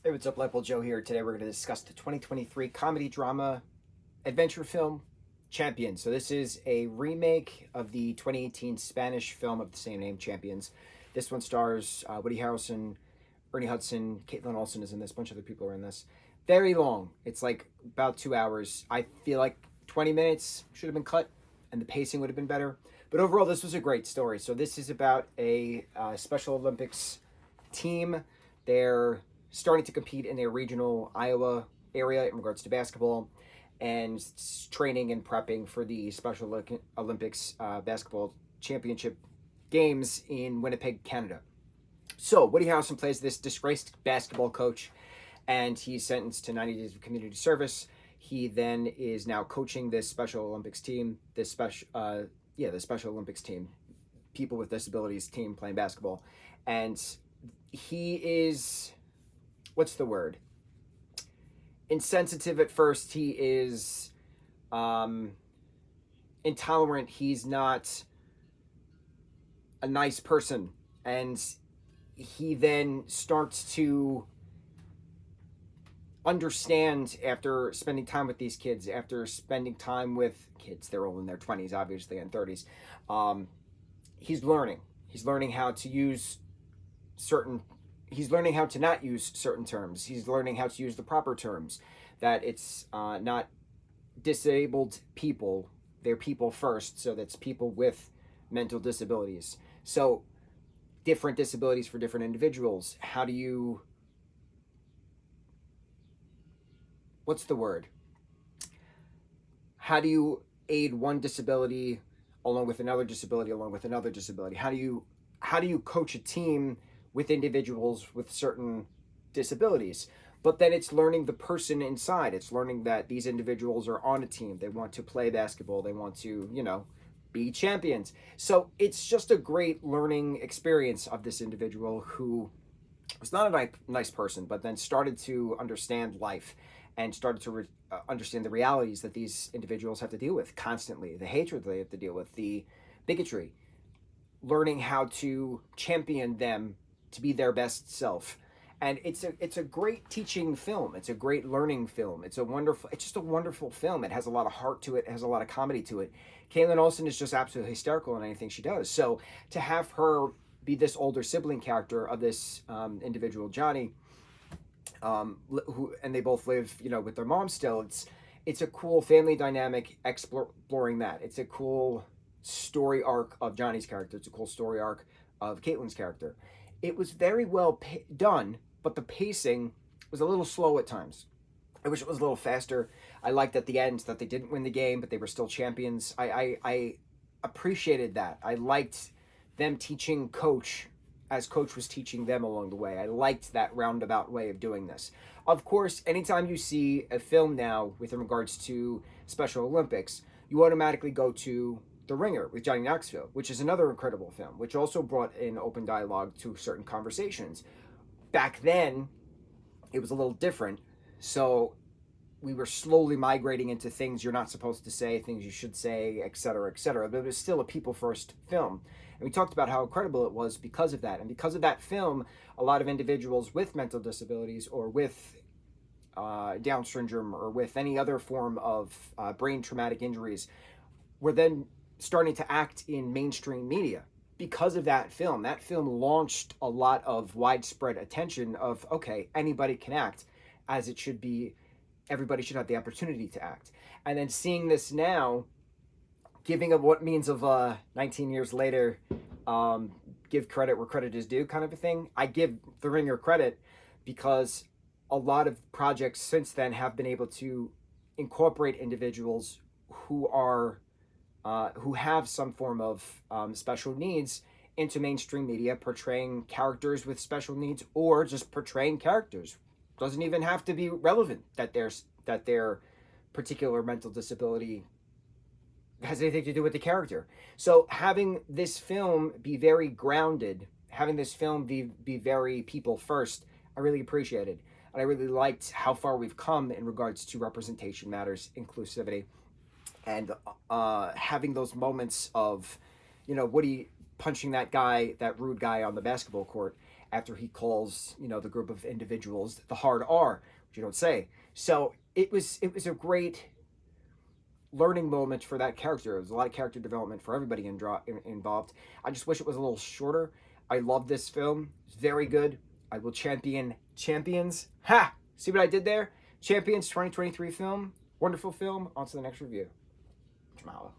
Hey, what's up? Lightboltjoe here. Today we're going to discuss the 2023 comedy drama adventure film Champions. So this is a remake of the 2018 Spanish film of the same name, Champions. This one stars Woody Harrelson, Ernie Hudson, Caitlin Olsen is in this. A bunch of other people are in this. Very long. It's like about 2 hours. I feel like 20 minutes should have been cut, and the pacing would have been better. But overall, this was a great story. So this is about a Special Olympics team. They're starting to compete in their regional Iowa area in regards to basketball, and training and prepping for the Special Olympics basketball championship games in Winnipeg, Canada. So Woody Harrelson plays this disgraced basketball coach, and he's sentenced to 90 days of community service. He then is now coaching this Special Olympics team, the Special Olympics team, people with disabilities team playing basketball, and he is, what's the word? Insensitive at first. He is intolerant. He's not a nice person. And he then starts to understand, after spending time with these kids, after spending time with kids, they're all in their 20s, obviously, and 30s. He's learning. He's learning how to use he's learning how to not use certain terms. He's learning how to use the proper terms, that it's not disabled people, they're people first, so that's people with mental disabilities. So different disabilities for different individuals. How do you, what's the word? How do you aid one disability along with another disability, along with another disability? How do you coach a team with individuals with certain disabilities? But then it's learning the person inside. It's learning that these individuals are on a team. They want to play basketball. They want to, be champions. So it's just a great learning experience of this individual who was not a nice person, but then started to understand life and started to understand the realities that these individuals have to deal with constantly, the hatred they have to deal with, the bigotry, learning how to champion them to be their best self. And it's a great teaching film. It's a great learning film. It's just a wonderful film. It has a lot of heart to it. It has a lot of comedy to it. Caitlin Olsen is just absolutely hysterical in anything she does. So to have her be this older sibling character of this individual, Johnny, and they both live, with their mom still. It's a cool family dynamic exploring that. It's a cool story arc of Johnny's character. It's a cool story arc of Caitlin's character. It was very well done, but the pacing was a little slow at times. I wish it was a little faster. I liked at the end that they didn't win the game, but they were still champions. I appreciated that. I liked them teaching Coach as Coach was teaching them along the way. I liked that roundabout way of doing this. Of course, anytime you see a film now with regards to Special Olympics, you automatically go to The Ringer with Johnny Knoxville, which is another incredible film, which also brought in open dialogue to certain conversations. Back then, it was a little different, so we were slowly migrating into things you're not supposed to say, things you should say, etc., etc. But it was still a people-first film. And we talked about how incredible it was because of that. And because of that film, a lot of individuals with mental disabilities or with Down syndrome or with any other form of brain traumatic injuries were then starting to act in mainstream media. Because of that film launched a lot of widespread attention of, okay, anybody can act, as it should be. Everybody should have the opportunity to act. And then seeing this now, giving of what means of 19 years later, give credit where credit is due kind of a thing. I give The Ringer credit because a lot of projects since then have been able to incorporate individuals who have some form of special needs into mainstream media, portraying characters with special needs or just portraying characters. Doesn't even have to be relevant that their particular mental disability has anything to do with the character. So having this film be very grounded, having this film be very people first, I really appreciated. And I really liked how far we've come in regards to representation matters, inclusivity, and having those moments of, Woody punching that rude guy on the basketball court, after he calls, you know, the group of individuals the hard R, which you don't say. So it was a great learning moment for that character. There was a lot of character development for everybody involved. I just wish it was a little shorter. I love this film. It's very good. I will champion Champions. Ha! See what I did there? Champions 2023 film. Wonderful film. On to the next review. Mahalo.